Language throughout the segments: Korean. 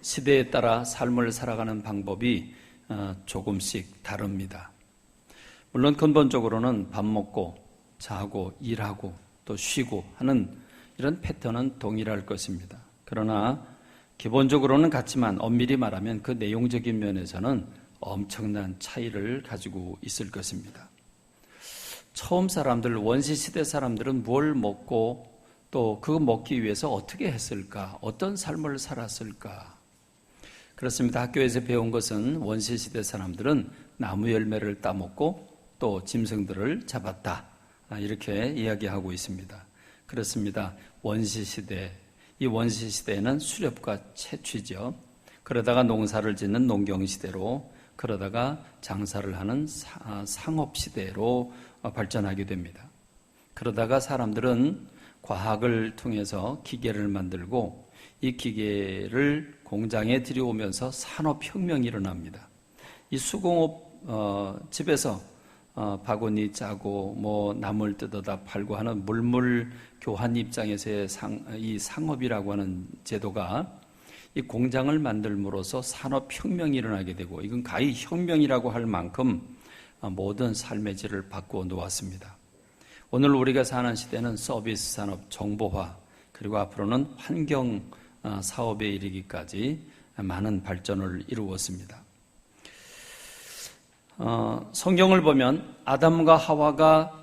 시대에 따라 삶을 살아가는 방법이 조금씩 다릅니다. 물론 근본적으로는 밥 먹고 자고 일하고 또 쉬고 하는 이런 패턴은 동일할 것입니다. 그러나 기본적으로는 같지만 엄밀히 말하면 그 내용적인 면에서는 엄청난 차이를 가지고 있을 것입니다. 처음 사람들, 원시시대 사람들은 뭘 먹고 또 그거 먹기 위해서 어떻게 했을까? 어떤 삶을 살았을까? 그렇습니다. 학교에서 배운 것은 원시시대 사람들은 나무 열매를 따먹고 또 짐승들을 잡았다. 이렇게 이야기하고 있습니다. 그렇습니다. 원시시대, 이 원시시대에는 수렵과 채취죠. 그러다가 농사를 짓는 농경시대로, 그러다가 장사를 하는 상업시대로 발전하게 됩니다. 그러다가 사람들은 과학을 통해서 기계를 만들고 이 기계를 공장에 들여오면서 산업혁명이 일어납니다. 이 수공업 집에서 바구니 짜고 뭐 나물 뜯어다 팔고 하는 물물 교환 입장에서의 이 상업이라고 하는 제도가 이 공장을 만들므로써 산업혁명이 일어나게 되고, 이건 가히 혁명이라고 할 만큼 모든 삶의 질을 바꾸어 놓았습니다. 오늘 우리가 사는 시대는 서비스 산업, 정보화, 그리고 앞으로는 환경 사업에 이르기까지 많은 발전을 이루었습니다. 성경을 보면 아담과 하와가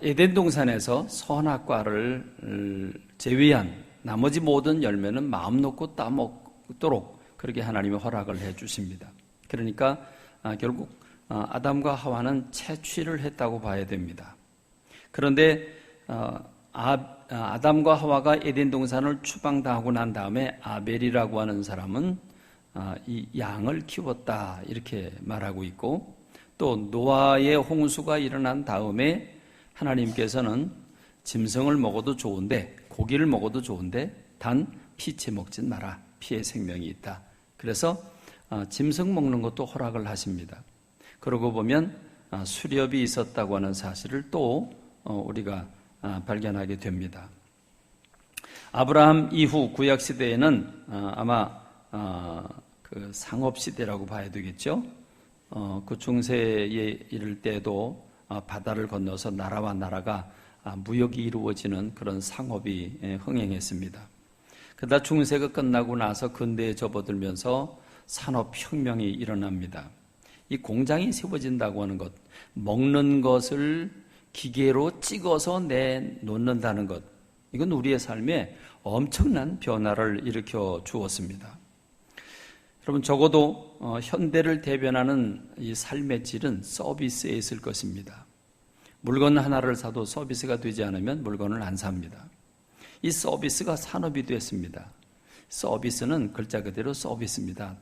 에덴 동산에서 선악과를 제외한 나머지 모든 열매는 마음 놓고 따먹도록 그렇게 하나님이 허락을 해 주십니다. 그러니까 결국 아담과 하와는 채취를 했다고 봐야 됩니다. 그런데 아담과 하와가 에덴 동산을 추방당하고 난 다음에 아벨이라고 하는 사람은 이 양을 키웠다 이렇게 말하고 있고, 또 노아의 홍수가 일어난 다음에 하나님께서는 짐승을 먹어도 좋은데, 고기를 먹어도 좋은데 단 피채 먹진 마라. 피에 생명이 있다. 그래서 짐승 먹는 것도 허락을 하십니다. 그러고 보면 수렵이 있었다고 하는 사실을 또 우리가 발견하게 됩니다. 아브라함 이후 구약시대에는 아마 그 상업시대라고 봐야 되겠죠. 그 중세에 이를 때도 바다를 건너서 나라와 나라가 무역이 이루어지는 그런 상업이 흥행했습니다. 그러다 중세가 끝나고 나서 근대에 접어들면서 산업혁명이 일어납니다. 이 공장이 세워진다고 하는 것, 먹는 것을 기계로 찍어서 내놓는다는 것, 이건 우리의 삶에 엄청난 변화를 일으켜 주었습니다. 여러분, 적어도 현대를 대변하는 이 삶의 질은 서비스에 있을 것입니다. 물건 하나를 사도 서비스가 되지 않으면 물건을 안 삽니다. 이 서비스가 산업이 됐습니다. 서비스는 글자 그대로 서비스입니다.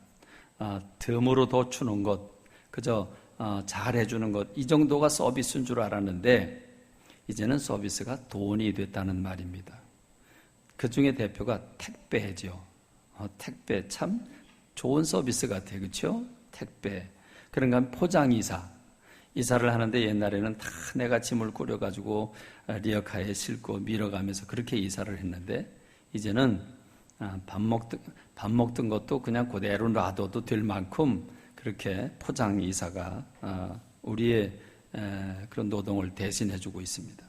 덤으로 더 주는 것, 그저 잘해주는 것, 이 정도가 서비스인 줄 알았는데 이제는 서비스가 돈이 됐다는 말입니다. 그 중에 대표가 택배죠. 택배 참 좋은 서비스 같아요. 그렇죠? 택배. 그런가 하면 포장이사. 이사를 하는데 옛날에는 다 내가 짐을 꾸려가지고 리어카에 싣고 밀어가면서 그렇게 이사를 했는데, 이제는 밥 먹던 것도 그냥 그대로 놔둬도 될 만큼 그렇게 포장이사가 우리의 그런 노동을 대신해주고 있습니다.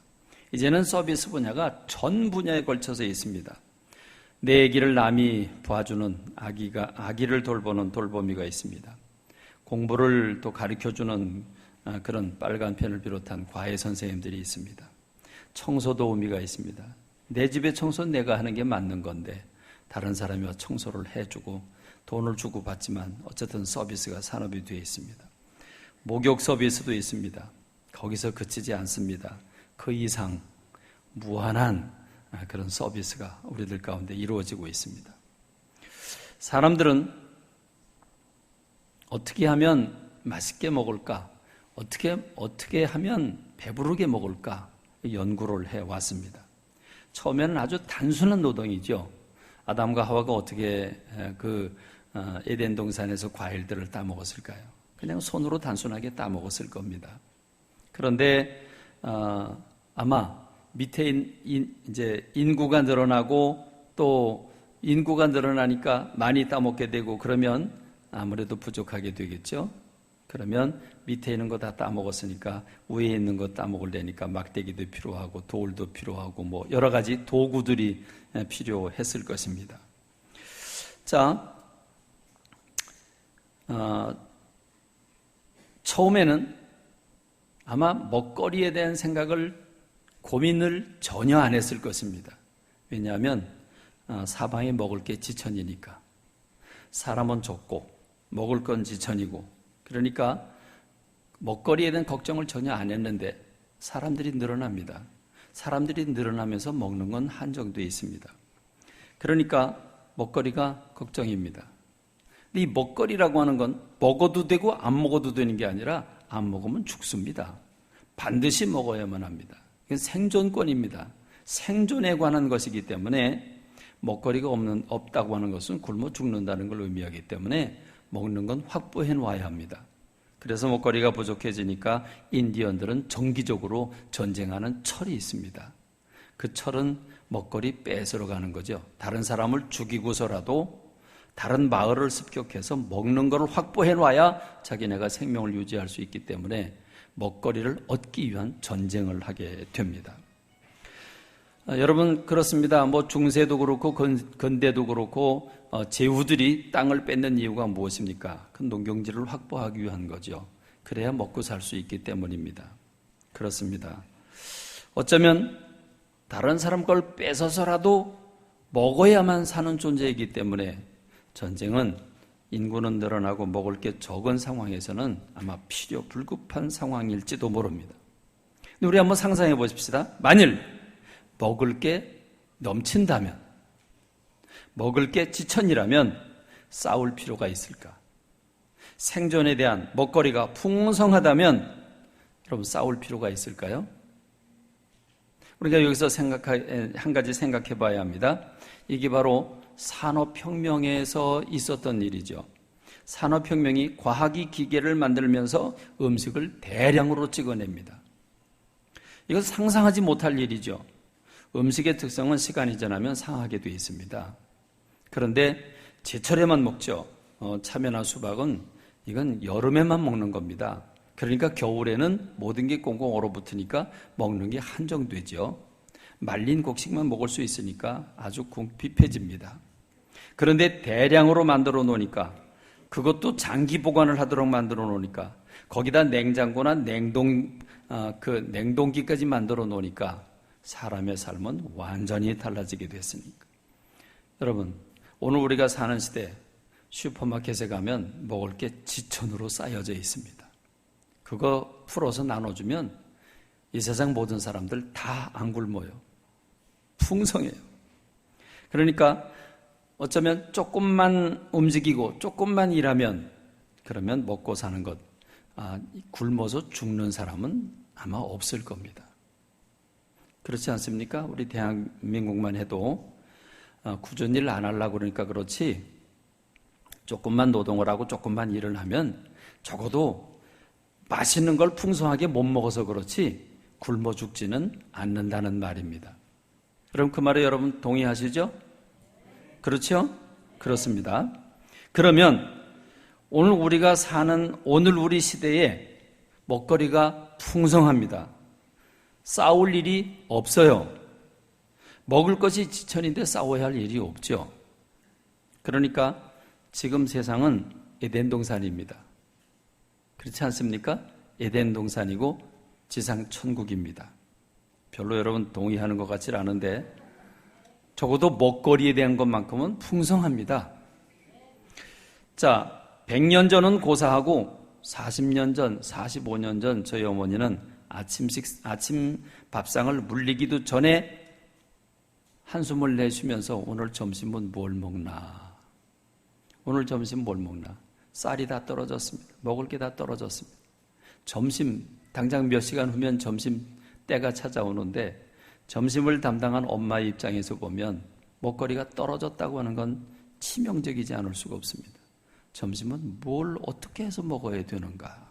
이제는 서비스 분야가 전 분야에 걸쳐서 있습니다. 내 아기를 남이 봐주는 아기를 돌보는 돌보미가 있습니다. 공부를 또 가르쳐주는 그런 빨간 펜을 비롯한 과외 선생님들이 있습니다. 청소 도우미가 있습니다. 내 집의 청소는 내가 하는 게 맞는 건데 다른 사람이 청소를 해주고 돈을 주고 받지만 어쨌든 서비스가 산업이 되어 있습니다. 목욕 서비스도 있습니다. 거기서 그치지 않습니다. 그 이상 무한한 그런 서비스가 우리들 가운데 이루어지고 있습니다. 사람들은 어떻게 하면 맛있게 먹을까? 어떻게 하면 배부르게 먹을까? 연구를 해왔습니다. 처음에는 아주 단순한 노동이죠. 아담과 하와가 어떻게 에덴 동산에서 과일들을 따먹었을까요? 그냥 손으로 단순하게 따먹었을 겁니다. 그런데 아마 밑에 이제 인구가 늘어나고 또 인구가 늘어나니까 많이 따먹게 되고 그러면 아무래도 부족하게 되겠죠. 그러면 밑에 있는 거 다 따먹었으니까 위에 있는 거 따먹으려니까 막대기도 필요하고 돌도 필요하고 뭐 여러 가지 도구들이 필요했을 것입니다. 자, 처음에는 아마 먹거리에 대한 생각을 고민을 전혀 안 했을 것입니다. 왜냐하면 사방에 먹을 게 지천이니까. 사람은 적고 먹을 건 지천이고 그러니까 먹거리에 대한 걱정을 전혀 안 했는데 사람들이 늘어납니다. 사람들이 늘어나면서 먹는 건 한정돼 있습니다. 그러니까 먹거리가 걱정입니다. 근데 이 먹거리라고 하는 건 먹어도 되고 안 먹어도 되는 게 아니라 안 먹으면 죽습니다. 반드시 먹어야만 합니다. 이건 생존권입니다. 생존에 관한 것이기 때문에 먹거리가 없다고 하는 것은 굶어 죽는다는 걸 의미하기 때문에 먹는 건 확보해 놔야 합니다. 그래서 먹거리가 부족해지니까 인디언들은 정기적으로 전쟁하는 철이 있습니다. 그 철은 먹거리 뺏으러 가는 거죠. 다른 사람을 죽이고서라도 다른 마을을 습격해서 먹는 것을 확보해 놔야 자기네가 생명을 유지할 수 있기 때문에 먹거리를 얻기 위한 전쟁을 하게 됩니다. 여러분 그렇습니다. 뭐 중세도 그렇고 근대도 그렇고 제후들이 땅을 뺏는 이유가 무엇입니까? 그 농경지를 확보하기 위한 거죠. 그래야 먹고 살 수 있기 때문입니다. 그렇습니다. 어쩌면 다른 사람 걸 뺏어서라도 먹어야만 사는 존재이기 때문에 전쟁은 인구는 늘어나고 먹을 게 적은 상황에서는 아마 필요 불급한 상황일지도 모릅니다. 근데 우리 한번 상상해 보십시다. 만일 먹을 게 넘친다면, 먹을 게 지천이라면 싸울 필요가 있을까? 생존에 대한 먹거리가 풍성하다면 여러분 싸울 필요가 있을까요? 우리가 여기서 한 가지 생각해 봐야 합니다. 이게 바로 산업혁명에서 있었던 일이죠. 산업혁명이 과학이 기계를 만들면서 음식을 대량으로 찍어냅니다. 이것은 상상하지 못할 일이죠. 음식의 특성은 시간이 지나면 상하게 되어 있습니다. 그런데 제철에만 먹죠. 참외나 수박은 이건 여름에만 먹는 겁니다. 그러니까 겨울에는 모든 게 꽁꽁 얼어붙으니까 먹는 게 한정되죠. 말린 곡식만 먹을 수 있으니까 아주 궁핍해집니다. 그런데 대량으로 만들어 놓으니까 그것도 장기 보관을 하도록 만들어 놓으니까 거기다 냉장고나 냉동기까지 만들어 놓으니까 사람의 삶은 완전히 달라지게 됐으니까. 여러분, 오늘 우리가 사는 시대 슈퍼마켓에 가면 먹을 게 지천으로 쌓여져 있습니다. 그거 풀어서 나눠주면 이 세상 모든 사람들 다 안 굶어요. 풍성해요. 그러니까 어쩌면 조금만 움직이고 조금만 일하면 그러면 먹고 사는 것, 굶어서 죽는 사람은 아마 없을 겁니다. 그렇지 않습니까? 우리 대한민국만 해도 굳은 일 안 하려고 그러니까 그렇지 조금만 노동을 하고 조금만 일을 하면 적어도 맛있는 걸 풍성하게 못 먹어서 그렇지 굶어 죽지는 않는다는 말입니다. 그럼 그 말에 여러분 동의하시죠? 그렇죠? 그렇습니다. 그러면 오늘 우리가 사는 오늘 우리 시대에 먹거리가 풍성합니다. 싸울 일이 없어요. 먹을 것이 지천인데 싸워야 할 일이 없죠. 그러니까 지금 세상은 에덴 동산입니다. 그렇지 않습니까? 에덴 동산이고 지상 천국입니다. 별로 여러분 동의하는 것 같지 않은데 적어도 먹거리에 대한 것만큼은 풍성합니다. 자, 100년 전은 고사하고 40년 전, 45년 전 저희 어머니는 아침 밥상을 물리기도 전에 한숨을 내쉬면서 오늘 점심은 뭘 먹나? 오늘 점심 뭘 먹나? 쌀이 다 떨어졌습니다. 먹을 게 다 떨어졌습니다. 점심, 당장 몇 시간 후면 점심 때가 찾아오는데 점심을 담당한 엄마의 입장에서 보면 먹거리가 떨어졌다고 하는 건 치명적이지 않을 수가 없습니다. 점심은 뭘 어떻게 해서 먹어야 되는가?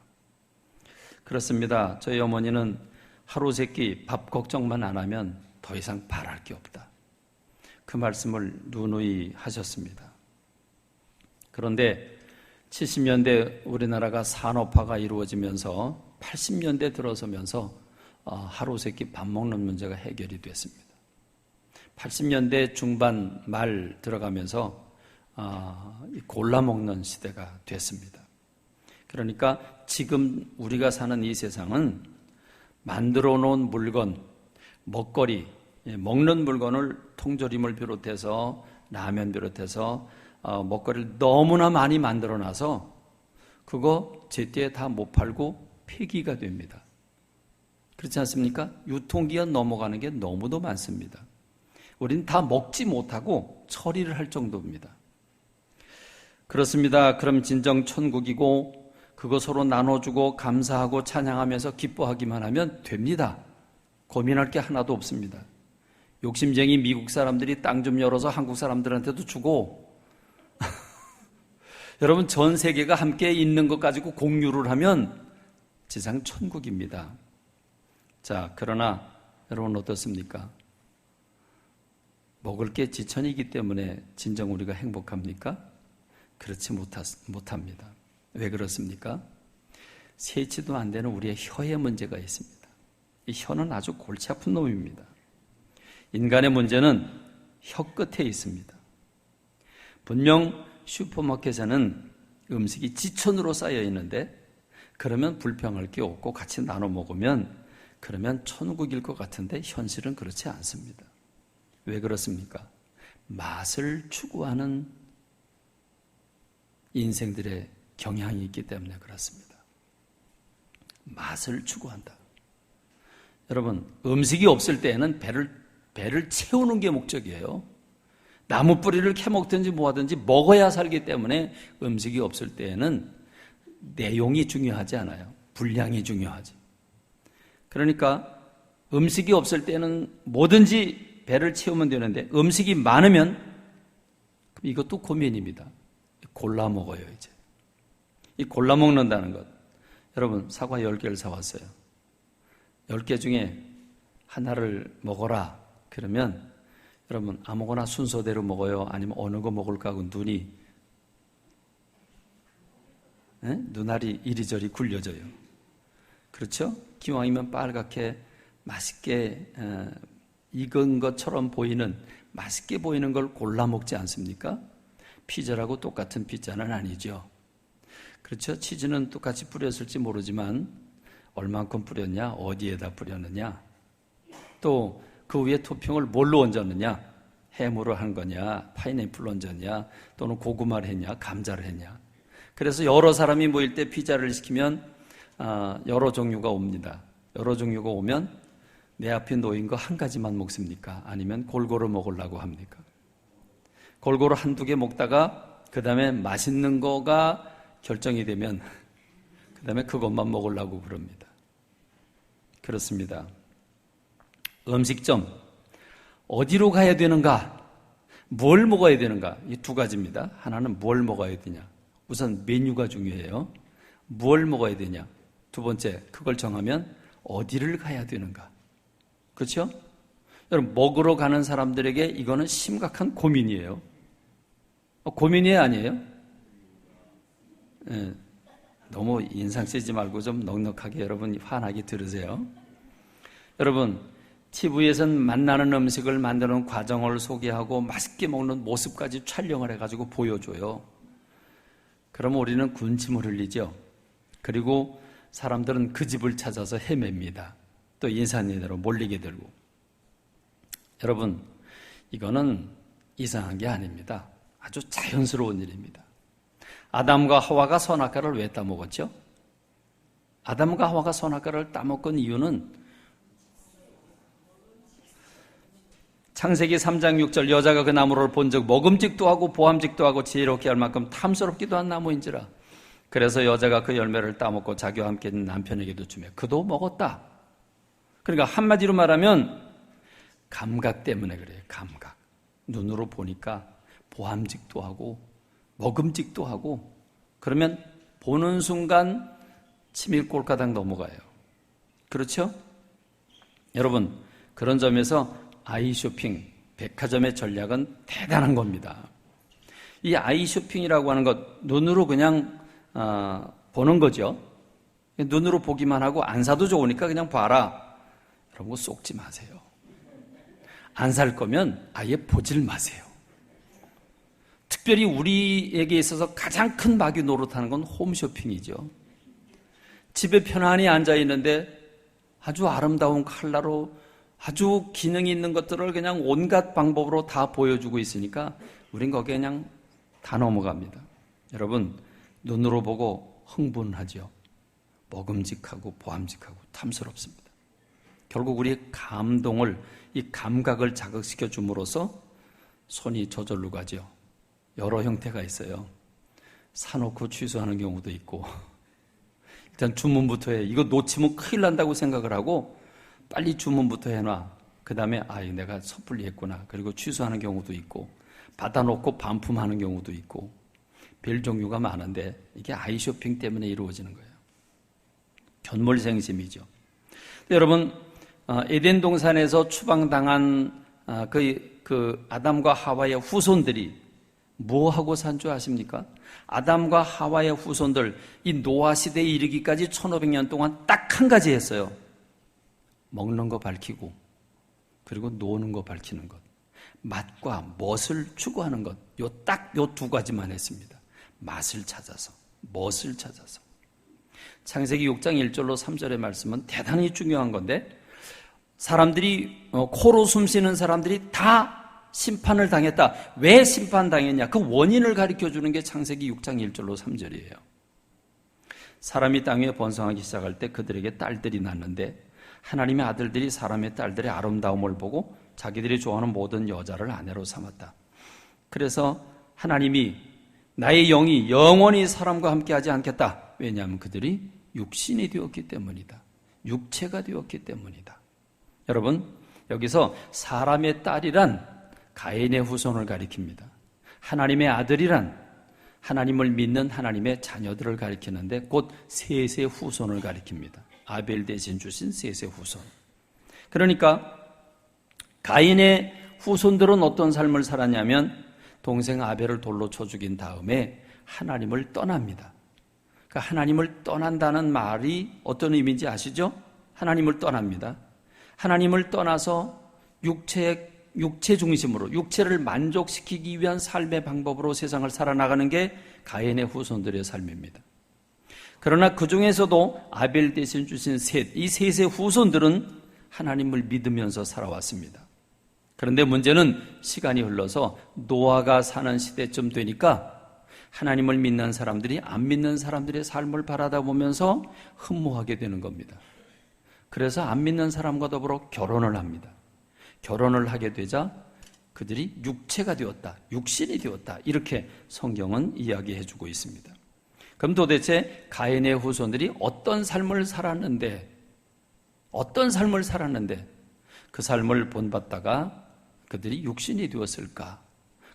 그렇습니다. 저희 어머니는 하루 세끼 밥 걱정만 안 하면 더 이상 바랄 게 없다. 그 말씀을 누누이 하셨습니다. 그런데 70년대 우리나라가 산업화가 이루어지면서 80년대 들어서면서 하루 세끼 밥 먹는 문제가 해결이 됐습니다. 80년대 중반 말 들어가면서 골라 먹는 시대가 됐습니다. 그러니까 지금 우리가 사는 이 세상은 만들어 놓은 물건, 먹거리, 먹는 물건을 통조림을 비롯해서 라면 비롯해서 먹거리를 너무나 많이 만들어 놔서 그거 제때에 다 못 팔고 폐기가 됩니다. 그렇지 않습니까? 유통기한 넘어가는 게 너무도 많습니다. 우리는 다 먹지 못하고 처리를 할 정도입니다. 그렇습니다. 그럼 진정 천국이고 그거 서로 나눠주고 감사하고 찬양하면서 기뻐하기만 하면 됩니다. 고민할 게 하나도 없습니다. 욕심쟁이 미국 사람들이 땅 좀 열어서 한국 사람들한테도 주고 여러분 전 세계가 함께 있는 것 가지고 공유를 하면 지상 천국입니다. 자, 그러나 여러분 어떻습니까? 먹을 게 지천이기 때문에 진정 우리가 행복합니까? 그렇지 못합니다. 왜 그렇습니까? 세치도 안 되는 우리의 혀에 문제가 있습니다. 이 혀는 아주 골치 아픈 놈입니다. 인간의 문제는 혀 끝에 있습니다. 분명 슈퍼마켓에는 음식이 지천으로 쌓여 있는데 그러면 불평할 게 없고 같이 나눠 먹으면 그러면 천국일 것 같은데 현실은 그렇지 않습니다. 왜 그렇습니까? 맛을 추구하는 인생들의 경향이 있기 때문에 그렇습니다. 맛을 추구한다. 여러분, 음식이 없을 때에는 배를 채우는 게 목적이에요. 나무 뿌리를 캐먹든지 뭐하든지 먹어야 살기 때문에 음식이 없을 때에는 내용이 중요하지 않아요. 분량이 중요하지. 그러니까 음식이 없을 때는 뭐든지 배를 채우면 되는데 음식이 많으면 이것도 고민입니다. 골라 먹어요, 이제. 이 골라 먹는다는 것. 여러분, 사과 10개를 사왔어요. 10개 중에 하나를 먹어라. 그러면 여러분 아무거나 순서대로 먹어요? 아니면 어느 거 먹을까 하고 눈알이 이리저리 굴려져요. 그렇죠? 기왕이면 빨갛게 맛있게 익은 것처럼 보이는 맛있게 보이는 걸 골라 먹지 않습니까? 피자라고 똑같은 피자는 아니죠. 그렇죠? 치즈는 똑같이 뿌렸을지 모르지만 얼만큼 뿌렸냐, 어디에다 뿌렸느냐, 또 그 위에 토핑을 뭘로 얹었느냐, 해무로 한 거냐, 파인애플로 얹었냐, 또는 고구마를 했냐, 감자를 했냐. 그래서 여러 사람이 모일 때 피자를 시키면 여러 종류가 옵니다. 여러 종류가 오면 내 앞에 놓인 거 한 가지만 먹습니까? 아니면 골고루 먹으려고 합니까? 골고루 한두 개 먹다가 그 다음에 맛있는 거가 결정이 되면 그 다음에 그것만 먹으려고 그럽니다. 그렇습니다. 음식점 어디로 가야 되는가? 뭘 먹어야 되는가? 이 두 가지입니다. 하나는 뭘 먹어야 되냐. 우선 메뉴가 중요해요. 뭘 먹어야 되냐. 두 번째, 그걸 정하면 어디를 가야 되는가. 그렇죠? 여러분, 먹으러 가는 사람들에게 이거는 심각한 고민이에요. 고민이에요, 아니에요? 네, 너무 인상 쓰지 말고 좀 넉넉하게 여러분 환하게 들으세요. 여러분, TV에선 만나는 음식을 만드는 과정을 소개하고 맛있게 먹는 모습까지 촬영을 해가지고 보여줘요. 그러면 우리는 군침을 흘리죠. 그리고 사람들은 그 집을 찾아서 헤맵니다. 또 인사내대로 몰리게 되고. 여러분, 이거는 이상한 게 아닙니다. 아주 자연스러운 일입니다. 아담과 하와가 선악과를 왜 따먹었죠? 아담과 하와가 선악과를 따먹은 이유는 창세기 3장 6절 여자가 그 나무를 본즉 먹음직도 하고 보암직도 하고 지혜롭게 할 만큼 탐스럽기도 한 나무인지라. 그래서 여자가 그 열매를 따먹고 자기와 함께 있는 남편에게도 주며 그도 먹었다. 그러니까 한마디로 말하면 감각 때문에 그래요. 감각. 눈으로 보니까 보암직도 하고 먹음직도 하고 그러면 보는 순간 침이 꼴까닥 넘어가요. 그렇죠? 여러분, 그런 점에서 아이 쇼핑, 백화점의 전략은 대단한 겁니다. 이 아이 쇼핑이라고 하는 것, 눈으로 그냥 보는 거죠. 눈으로 보기만 하고 안 사도 좋으니까 그냥 봐라. 여러분, 속지 마세요. 안 살 거면 아예 보질 마세요. 특별히 우리에게 있어서 가장 큰 마귀 노릇하는 건 홈쇼핑이죠. 집에 편안히 앉아 있는데 아주 아름다운 컬러로 아주 기능이 있는 것들을 그냥 온갖 방법으로 다 보여주고 있으니까 우린 거기에 그냥 다 넘어갑니다. 여러분, 눈으로 보고 흥분하죠. 먹음직하고 보암직하고 탐스럽습니다. 결국 우리의 감동을, 이 감각을 자극시켜 줌으로써 손이 저절로 가죠. 여러 형태가 있어요. 사놓고 취소하는 경우도 있고, 일단 주문부터 해. 이거 놓치면 큰일 난다고 생각을 하고 빨리 주문부터 해놔. 그 다음에 내가 섣불리 했구나. 그리고 취소하는 경우도 있고, 받아놓고 반품하는 경우도 있고, 별 종류가 많은데 이게 아이 쇼핑 때문에 이루어지는 거예요. 견물생심이죠. 여러분, 에덴 동산에서 추방당한 그 아담과 하와의 후손들이 뭐 하고 산 줄 아십니까? 아담과 하와의 후손들, 이 노아 시대에 이르기까지 1500년 동안 딱 한 가지 했어요. 먹는 거 밝히고, 그리고 노는 거 밝히는 것. 맛과 멋을 추구하는 것. 딱 요 두 가지만 했습니다. 맛을 찾아서, 멋을 찾아서. 창세기 6장 1절로 3절의 말씀은 대단히 중요한 건데, 사람들이, 코로 숨쉬는 사람들이 다 심판을 당했다. 왜 심판당했냐? 그 원인을 가르쳐 주는 게 창세기 6장 1절로 3절이에요. 사람이 땅에 번성하기 시작할 때 그들에게 딸들이 낳는데, 하나님의 아들들이 사람의 딸들의 아름다움을 보고 자기들이 좋아하는 모든 여자를 아내로 삼았다. 그래서 하나님이 나의 영이 영원히 사람과 함께하지 않겠다. 왜냐하면 그들이 육신이 되었기 때문이다. 육체가 되었기 때문이다. 여러분, 여기서 사람의 딸이란 가인의 후손을 가리킵니다. 하나님의 아들이란 하나님을 믿는 하나님의 자녀들을 가리키는데 곧 셋의 후손을 가리킵니다. 아벨 대신 주신 셋의 후손. 그러니까 가인의 후손들은 어떤 삶을 살았냐면 동생 아벨을 돌로 쳐 죽인 다음에 하나님을 떠납니다. 그러니까 하나님을 떠난다는 말이 어떤 의미인지 아시죠? 하나님을 떠납니다. 하나님을 떠나서 육체 중심으로 육체를 만족시키기 위한 삶의 방법으로 세상을 살아나가는 게 가인의 후손들의 삶입니다. 그러나 그 중에서도 아벨 대신 주신 셋, 이 셋의 후손들은 하나님을 믿으면서 살아왔습니다. 그런데 문제는 시간이 흘러서 노아가 사는 시대쯤 되니까 하나님을 믿는 사람들이 안 믿는 사람들의 삶을 바라다 보면서 흠모하게 되는 겁니다. 그래서 안 믿는 사람과 더불어 결혼을 합니다. 결혼을 하게 되자 그들이 육체가 되었다, 육신이 되었다, 이렇게 성경은 이야기해주고 있습니다. 그럼 도대체 가인의 후손들이 어떤 삶을 살았는데 그 삶을 본받다가 그들이 육신이 되었을까?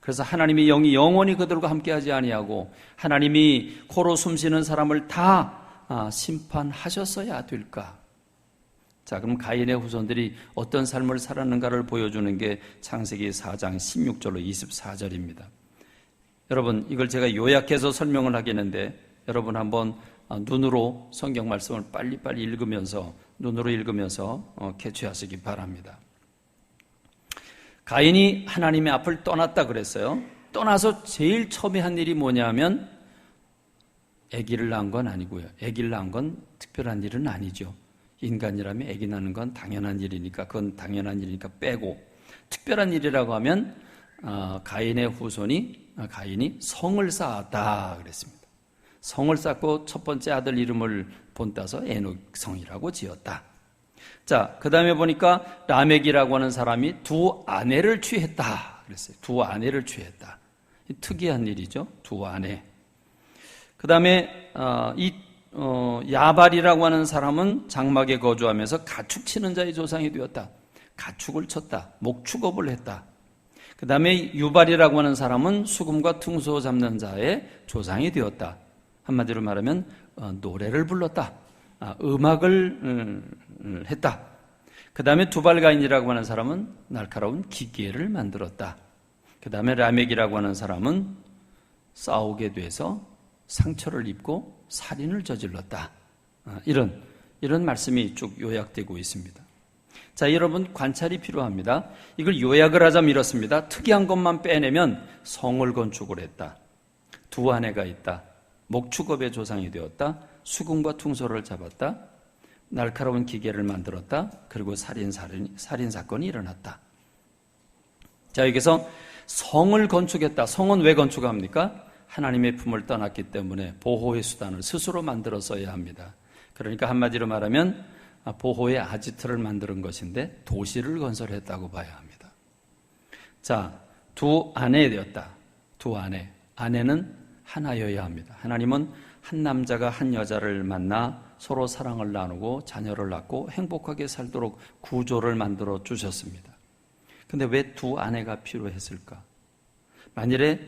그래서 하나님의 영이 영원히 그들과 함께하지 아니하고 하나님이 코로 숨쉬는 사람을 다 심판하셨어야 될까? 자, 그럼 가인의 후손들이 어떤 삶을 살았는가를 보여주는 게 창세기 4장 16절로 24절입니다. 여러분, 이걸 제가 요약해서 설명을 하겠는데 여러분 한번 눈으로 성경 말씀을 빨리빨리 읽으면서 눈으로 읽으면서 캐치하시기 바랍니다. 가인이 하나님의 앞을 떠났다 그랬어요. 떠나서 제일 처음에 한 일이 뭐냐면 아기를 낳은 건 아니고요. 아기를 낳은 건 특별한 일은 아니죠. 인간이라면 아기 낳는 건 당연한 일이니까 그건 당연한 일이니까 빼고 특별한 일이라고 하면 가인의 후손이 가인이 성을 쌓았다 그랬습니다. 성을 쌓고 첫 번째 아들 이름을 본따서 에녹성이라고 지었다. 자, 그 다음에 보니까 라멕이라고 하는 사람이 두 아내를 취했다 그랬어요. 두 아내를 취했다. 특이한 일이죠. 두 아내. 그 다음에 야발이라고 하는 사람은 장막에 거주하면서 가축 치는 자의 조상이 되었다. 가축을 쳤다. 목축업을 했다. 그 다음에 유발이라고 하는 사람은 수금과 퉁소 잡는 자의 조상이 되었다. 한마디로 말하면 노래를 불렀다. 음악을 했다. 그 다음에 두발가인이라고 하는 사람은 날카로운 기계를 만들었다. 그 다음에 라멕이라고 하는 사람은 싸우게 돼서 상처를 입고 살인을 저질렀다. 이런 말씀이 쭉 요약되고 있습니다. 자, 여러분 관찰이 필요합니다. 이걸 요약을 하자면 이렇습니다. 특이한 것만 빼내면 성을 건축을 했다. 두 아내가 있다. 목축업의 조상이 되었다. 수금과 퉁소를 잡았다. 날카로운 기계를 만들었다. 그리고 살인 사건이 일어났다. 자, 여기서 성을 건축했다. 성은 왜 건축합니까? 하나님의 품을 떠났기 때문에 보호의 수단을 스스로 만들어서야 합니다. 그러니까 한마디로 말하면 보호의 아지트를 만드는 것인데 도시를 건설했다고 봐야 합니다. 자, 두 아내 되었다. 두 아내. 아내는 하나여야 합니다. 하나님은 한 남자가 한 여자를 만나 서로 사랑을 나누고 자녀를 낳고 행복하게 살도록 구조를 만들어 주셨습니다. 근데 왜 두 아내가 필요했을까? 만일에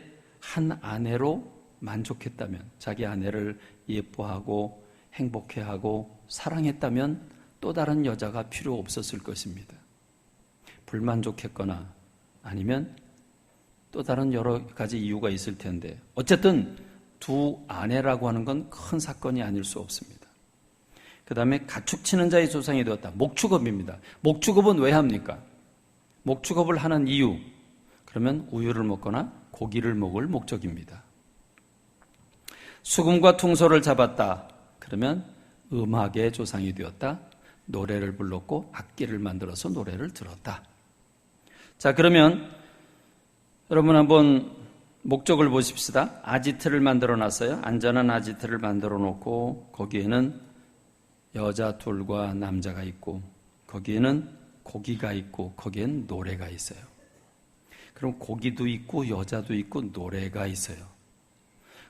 한 아내로 만족했다면, 자기 아내를 예뻐하고 행복해하고 사랑했다면 또 다른 여자가 필요 없었을 것입니다. 불만족했거나 아니면 또 다른 여러 가지 이유가 있을 텐데 어쨌든 두 아내라고 하는 건 큰 사건이 아닐 수 없습니다. 그 다음에 가축치는 자의 조상이 되었다. 목축업입니다. 목축업은 왜 합니까? 목축업을 하는 이유, 그러면 우유를 먹거나 고기를 먹을 목적입니다. 수금과 퉁소를 잡았다. 그러면 음악의 조상이 되었다. 노래를 불렀고 악기를 만들어서 노래를 들었다. 자, 그러면 여러분 한번 목적을 보십시다. 아지트를 만들어 놨어요. 안전한 아지트를 만들어 놓고 거기에는 여자 둘과 남자가 있고 거기에는 고기가 있고 거기에는 노래가 있어요. 그럼 고기도 있고 여자도 있고 노래가 있어요.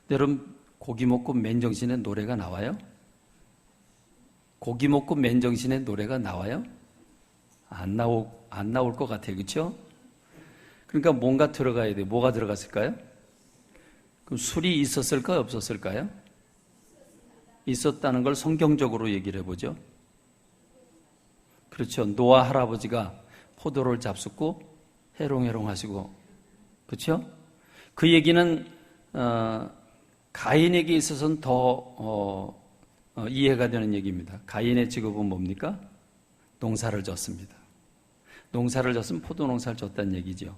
근데 여러분 고기 먹고 맨정신에 노래가 나와요? 고기 먹고 맨정신에 노래가 나와요? 안 나올 것 같아요. 그렇죠? 그러니까 뭔가 들어가야 돼요. 뭐가 들어갔을까요? 그럼 술이 있었을까요? 없었을까요? 있었다는 걸 성경적으로 얘기를 해보죠. 그렇죠. 노아 할아버지가 포도를 잡숫고 해롱해롱 하시고, 그렇죠? 그 얘기는 가인에게 있어서는 더 이해가 되는 얘기입니다. 가인의 직업은 뭡니까? 농사를 졌습니다. 농사를 졌으면 포도 농사를 졌다는 얘기죠.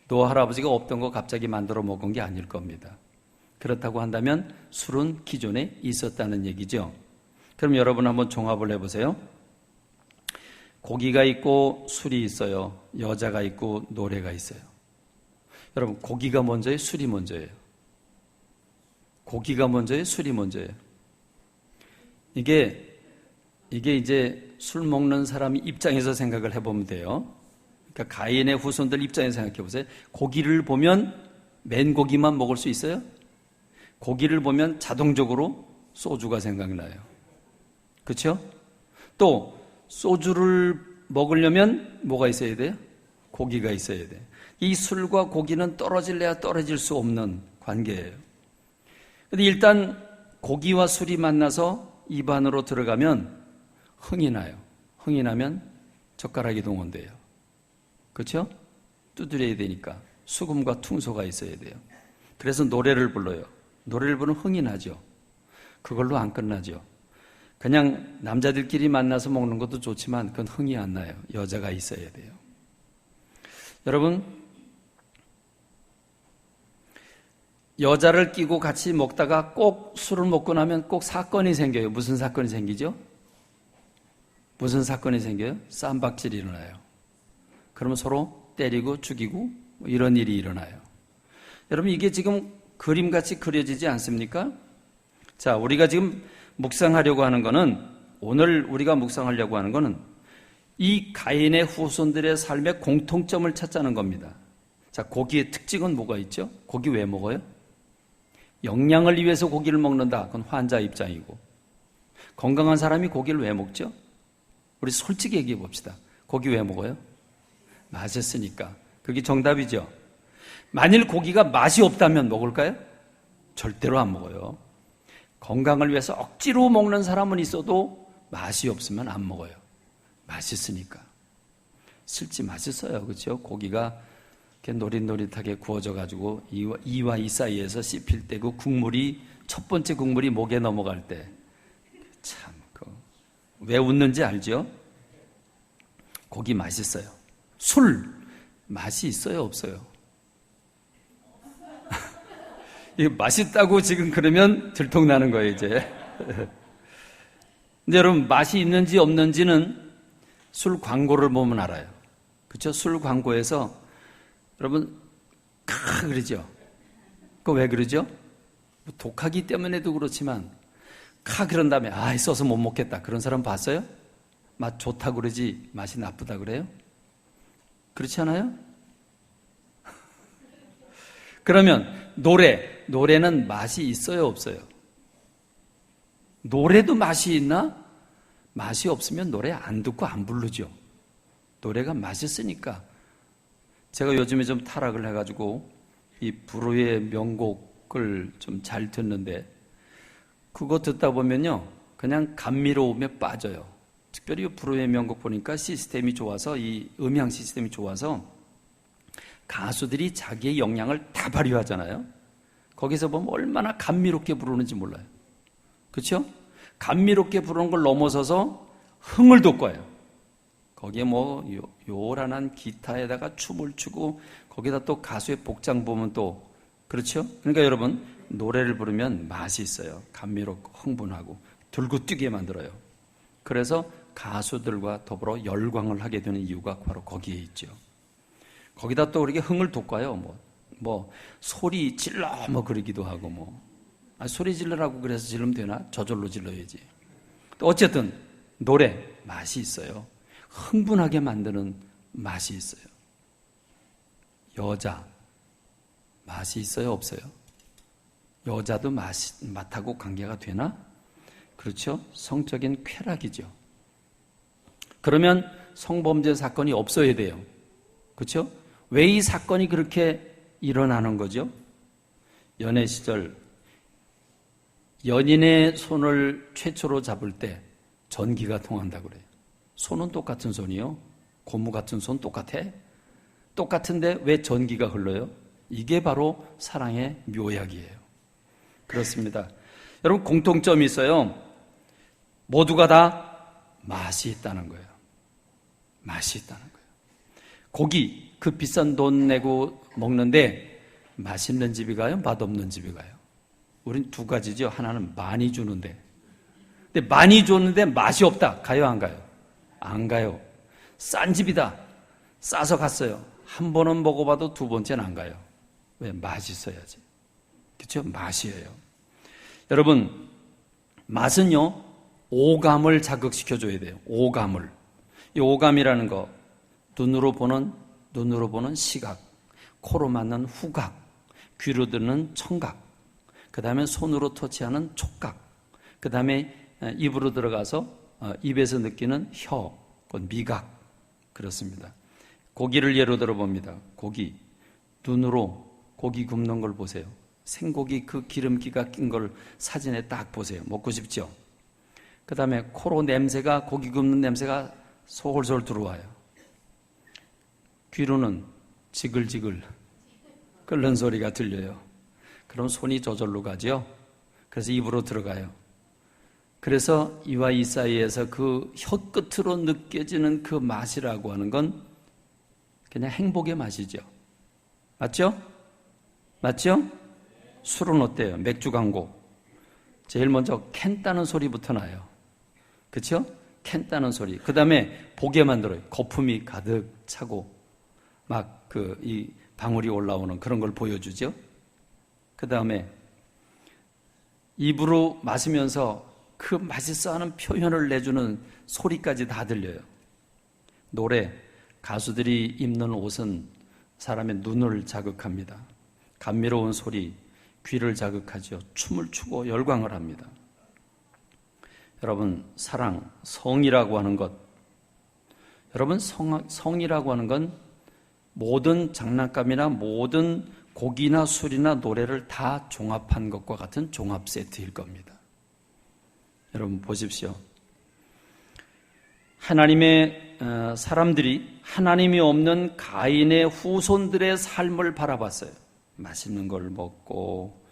노아 할아버지가 없던 거 갑자기 만들어 먹은 게 아닐 겁니다. 그렇다고 한다면 술은 기존에 있었다는 얘기죠. 그럼 여러분 한번 종합을 해보세요. 고기가 있고 술이 있어요. 여자가 있고 노래가 있어요. 여러분 고기가 먼저예요? 술이 먼저예요? 고기가 먼저예요? 술이 먼저예요? 이게 이제 술 먹는 사람 입장에서 생각을 해보면 돼요. 그러니까 가인의 후손들 입장에서 생각해 보세요. 고기를 보면 맨 고기만 먹을 수 있어요? 고기를 보면 자동적으로 소주가 생각나요. 그렇죠? 또 소주를 먹으려면 뭐가 있어야 돼요? 고기가 있어야 돼요. 이 술과 고기는 떨어질래야 떨어질 수 없는 관계예요. 근데 일단 고기와 술이 만나서 입 안으로 들어가면 흥이 나요. 흥이 나면 젓가락이 동원돼요. 그렇죠? 두드려야 되니까 수금과 퉁소가 있어야 돼요. 그래서 노래를 불러요. 노래를 부르면 흥이 나죠. 그걸로 안 끝나죠. 그냥 남자들끼리 만나서 먹는 것도 좋지만 그건 흥이 안 나요. 여자가 있어야 돼요. 여러분, 여자를 끼고 같이 먹다가 꼭 술을 먹고 나면 꼭 사건이 생겨요. 무슨 사건이 생기죠? 무슨 사건이 생겨요? 쌈박질이 일어나요. 그러면 서로 때리고 죽이고 이런 일이 일어나요. 여러분 이게 지금 그림같이 그려지지 않습니까? 자, 우리가 지금 묵상하려고 하는 거는, 오늘 우리가 묵상하려고 하는 거는 이 가인의 후손들의 삶의 공통점을 찾자는 겁니다. 자, 고기의 특징은 뭐가 있죠? 고기 왜 먹어요? 영양을 위해서 고기를 먹는다. 그건 환자 입장이고. 건강한 사람이 고기를 왜 먹죠? 우리 솔직히 얘기해 봅시다. 고기 왜 먹어요? 맛있으니까. 그게 정답이죠. 만일 고기가 맛이 없다면 먹을까요? 절대로 안 먹어요. 건강을 위해서 억지로 먹는 사람은 있어도 맛이 없으면 안 먹어요. 맛있으니까. 실제 맛있어요. 그렇죠? 고기가 이렇게 노릿노릿하게 구워져가지고 이와 이 사이에서 씹힐 때 그 국물이, 첫 번째 국물이 목에 넘어갈 때 참, 왜 웃는지 알죠? 고기 맛있어요. 술 맛이 있어요, 없어요? 이게 맛있다고 지금 그러면 들통나는 거예요, 이제. 근데 여러분, 맛이 있는지 없는지는 술 광고를 보면 알아요. 그렇죠? 술 광고에서 여러분 그러죠. 그거 왜 그러죠? 독하기 때문에도 그렇지만 그런 다음에 써서 못 먹겠다, 그런 사람 봤어요? 맛 좋다고 그러지 맛이 나쁘다 그래요? 그렇지 않아요? 그러면 노래는 맛이 있어요, 없어요? 노래도 맛이 있나? 맛이 없으면 노래 안 듣고 안 부르죠. 노래가 맛있으니까. 제가 요즘에 좀 타락을 해가지고 이 불후의 명곡을 좀 잘 듣는데, 그거 듣다 보면요 그냥 감미로움에 빠져요. 특별히 불후의 명곡 보니까 시스템이 좋아서, 이 음향 시스템이 좋아서 가수들이 자기의 역량을 다 발휘하잖아요. 거기서 보면 얼마나 감미롭게 부르는지 몰라요. 그렇죠? 감미롭게 부르는 걸 넘어서서 흥을 돋궈요. 거기에 요란한 기타에다가 춤을 추고, 거기다 또 가수의 복장 보면 또, 그렇죠? 그러니까 여러분, 노래를 부르면 맛이 있어요. 감미롭고 흥분하고 들고 뛰게 만들어요. 그래서 가수들과 더불어 열광을 하게 되는 이유가 바로 거기에 있죠. 거기다 또 우리가 흥을 돋궈요. 소리 질러 그러기도 하고 소리 질러라고 그래서 질르면 되나? 저절로 질러야지. 또 어쨌든 노래 맛이 있어요. 흥분하게 만드는 맛이 있어요. 여자 맛이 있어요, 없어요? 여자도 맛하고 관계가 되나? 그렇죠? 성적인 쾌락이죠. 그러면 성범죄 사건이 없어야 돼요. 그렇죠? 왜 이 사건이 그렇게 일어나는 거죠? 연애 시절 연인의 손을 최초로 잡을 때 전기가 통한다고 그래요. 손은 똑같은 손이요. 고무 같은 손 똑같아? 똑같은데 왜 전기가 흘러요? 이게 바로 사랑의 묘약이에요. 그렇습니다. 여러분, 공통점이 있어요. 모두가 다 맛이 있다는 거예요. 맛이 있다는 거예요. 고기, 그 비싼 돈 내고 먹는데 맛있는 집이 가요? 맛없는 집이 가요? 우린 두 가지죠. 하나는 많이 주는데, 근데 많이 줬는데 맛이 없다. 가요, 안 가요? 안 가요. 싼 집이다. 싸서 갔어요. 한 번은 먹어봐도 두 번째는 안 가요. 왜? 맛있어야지. 그렇죠? 맛이에요. 여러분, 맛은요 오감을 자극시켜줘야 돼요. 오감을. 이 오감이라는 거, 눈으로 보는 시각, 코로 맡는 후각, 귀로 듣는 청각, 그 다음에 손으로 터치하는 촉각, 그 다음에 입으로 들어가서 입에서 느끼는 혀, 미각. 그렇습니다. 고기를 예로 들어봅니다. 고기, 눈으로 고기 굽는 걸 보세요. 생고기 그 기름기가 낀 걸 사진에 딱 보세요. 먹고 싶죠? 그 다음에 코로 냄새가, 고기 굽는 냄새가 솔솔 들어와요. 귀로는 지글지글 끓는 소리가 들려요. 그럼 손이 저절로 가죠. 그래서 입으로 들어가요. 그래서 이와 이 사이에서 그 혀끝으로 느껴지는 그 맛이라고 하는 건 그냥 행복의 맛이죠. 맞죠? 맞죠? 술은 어때요? 맥주 광고. 제일 먼저 캔 따는 소리부터 나요. 그렇죠? 캔 따는 소리. 그 다음에 보게 만들어요. 거품이 가득 차고 막 이 방울이 올라오는 그런 걸 보여주죠. 그 다음에 입으로 마시면서 그 맛있어하는 표현을 내주는 소리까지 다 들려요. 노래, 가수들이 입는 옷은 사람의 눈을 자극합니다. 감미로운 소리, 귀를 자극하죠. 춤을 추고 열광을 합니다. 여러분, 사랑, 성이라고 하는 것, 여러분, 성이라고 하는 건 모든 장난감이나 모든 곡이나 술이나 노래를 다 종합한 것과 같은 종합 세트일 겁니다. 여러분 보십시오. 하나님의 사람들이 하나님이 없는 가인의 후손들의 삶을 바라봤어요. 맛있는 걸 먹고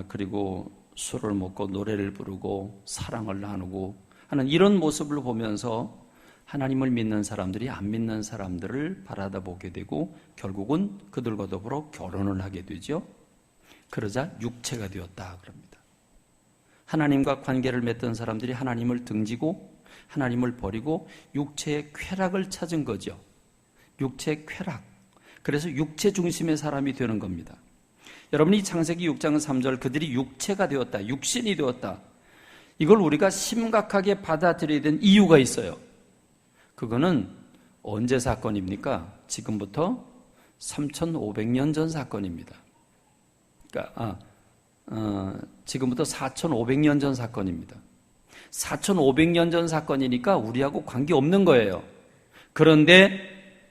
그리고 술을 먹고 노래를 부르고 사랑을 나누고 하는 이런 모습을 보면서 하나님을 믿는 사람들이 안 믿는 사람들을 바라다보게 되고 결국은 그들과 더불어 결혼을 하게 되죠. 그러자 육체가 되었다 그럽니다. 하나님과 관계를 맺던 사람들이 하나님을 등지고 하나님을 버리고 육체의 쾌락을 찾은 거죠. 육체의 쾌락. 그래서 육체 중심의 사람이 되는 겁니다. 여러분이 창세기 6장 3절 그들이 육체가 되었다, 육신이 되었다. 이걸 우리가 심각하게 받아들여야 되는 이유가 있어요. 그거는 언제 사건입니까? 지금부터 3,500년 전 사건입니다. 그러니까 지금부터 4,500년 전 사건입니다. 4,500년 전 사건이니까 우리하고 관계없는 거예요. 그런데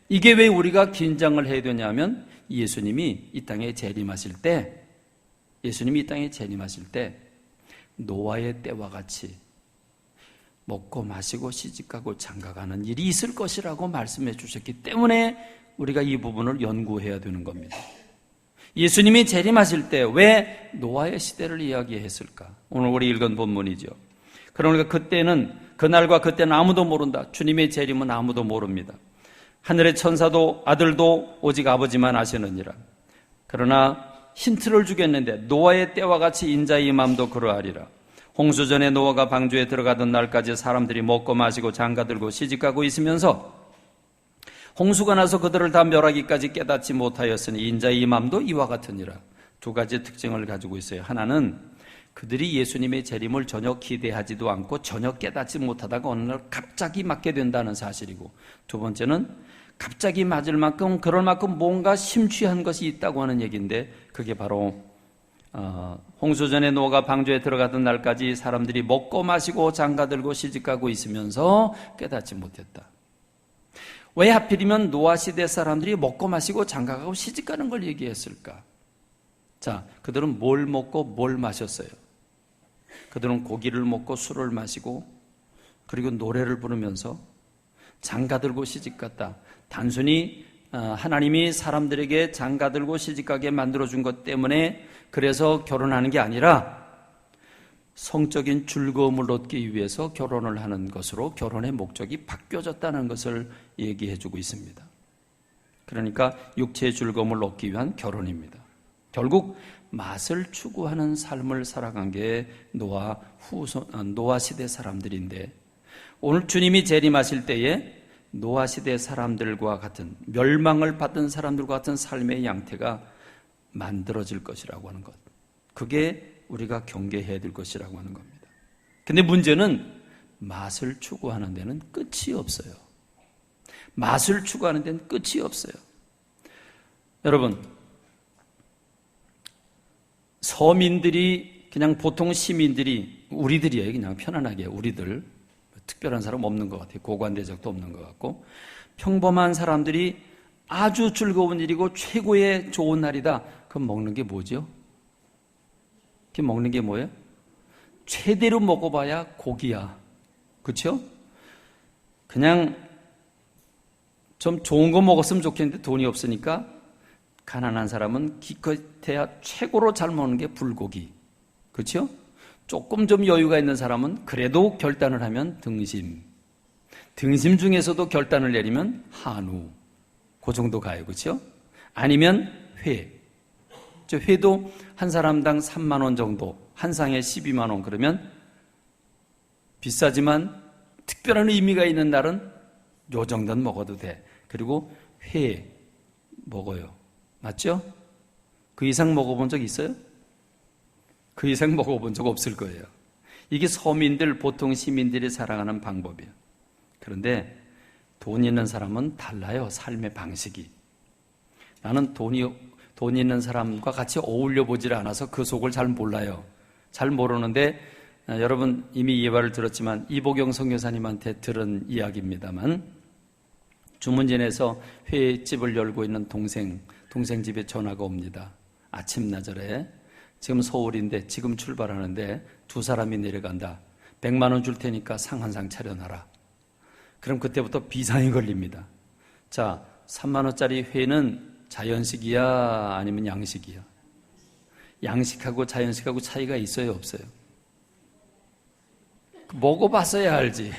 이게 왜 우리가 긴장을 해야 되냐면 예수님이 이 땅에 재림하실 때 노아의 때와 같이 먹고 마시고 시집가고 장가가는 일이 있을 것이라고 말씀해 주셨기 때문에 우리가 이 부분을 연구해야 되는 겁니다. 예수님이 재림하실 때 왜 노아의 시대를 이야기했을까? 오늘 우리 읽은 본문이죠. 그러니까 그날과 그때는 아무도 모른다. 주님의 재림은 아무도 모릅니다. 하늘의 천사도 아들도 오직 아버지만 아시느니라. 그러나 힌트를 주겠는데 노아의 때와 같이 인자의 맘도 그러하리라. 홍수 전에 노아가 방주에 들어가던 날까지 사람들이 먹고 마시고 장가들고 시집가고 있으면서 홍수가 나서 그들을 다 멸하기까지 깨닫지 못하였으니 인자의 맘도 이와 같으니라. 두 가지 특징을 가지고 있어요. 하나는 그들이 예수님의 재림을 전혀 기대하지도 않고 전혀 깨닫지 못하다가 어느 날 갑자기 맞게 된다는 사실이고, 두 번째는 갑자기 맞을 만큼 그럴 만큼 뭔가 심취한 것이 있다고 하는 얘기인데, 그게 바로 홍수 전에 노아가 방주에 들어가던 날까지 사람들이 먹고 마시고 장가들고 시집가고 있으면서 깨닫지 못했다. 왜 하필이면 노아 시대 사람들이 먹고 마시고 장가가고 시집가는 걸 얘기했을까? 자, 그들은 뭘 먹고 뭘 마셨어요? 그들은 고기를 먹고 술을 마시고 그리고 노래를 부르면서 장가들고 시집갔다. 단순히 하나님이 사람들에게 장가들고 시집가게 만들어준 것 때문에 그래서 결혼하는 게 아니라 성적인 즐거움을 얻기 위해서 결혼을 하는 것으로 결혼의 목적이 바뀌어졌다는 것을 얘기해주고 있습니다. 그러니까 육체의 즐거움을 얻기 위한 결혼입니다. 결국 맛을 추구하는 삶을 살아간 게 노아 시대 사람들인데, 오늘 주님이 재림하실 때에 노아 시대 사람들과 같은 멸망을 받은 사람들과 같은 삶의 양태가 만들어질 것이라고 하는 것, 그게 우리가 경계해야 될 것이라고 하는 겁니다. 근데 문제는 맛을 추구하는 데는 끝이 없어요. 맛을 추구하는 데는 끝이 없어요. 여러분, 서민들이, 그냥 보통 시민들이, 우리들이에요. 그냥 편안하게 우리들, 특별한 사람 없는 것 같아요. 고관대적도 없는 것 같고, 평범한 사람들이 아주 즐거운 일이고 최고의 좋은 날이다. 그럼 먹는 게 뭐죠? 먹는 게 뭐예요? 최대로 먹어봐야 고기야. 그렇죠? 그냥 좀 좋은 거 먹었으면 좋겠는데 돈이 없으니까 가난한 사람은 기껏해야 최고로 잘 먹는 게 불고기. 그렇죠? 조금 좀 여유가 있는 사람은 그래도 결단을 하면 등심. 등심 중에서도 결단을 내리면 한우. 그 정도 가요. 그렇죠? 아니면 회. 회도 한 사람당 3만 원 정도, 한 상에 12만 원. 그러면 비싸지만 특별한 의미가 있는 날은 요 정도는 먹어도 돼. 그리고 회 먹어요. 맞죠? 그 이상 먹어본 적 있어요? 그 이상 먹어본 적 없을 거예요. 이게 서민들, 보통 시민들이 살아가는 방법이에요. 그런데 돈 있는 사람은 달라요. 삶의 방식이. 나는 돈 있는 사람과 같이 어울려 보질 않아서 그 속을 잘 몰라요. 잘 모르는데 여러분 이미 예화를 들었지만 이보경 선교사님한테 들은 이야기입니다만, 주문진에서 회집을 열고 있는 동생 집에 전화가 옵니다. 아침나절에 지금 서울인데 지금 출발하는데 두 사람이 내려간다. 100만 원 줄 테니까 상 한 상 차려놔라. 그럼 그때부터 비상이 걸립니다. 자, 3만 원짜리 회는 자연식이야 아니면 양식이야? 양식하고 자연식하고 차이가 있어요 없어요? 먹어봤어야 알지.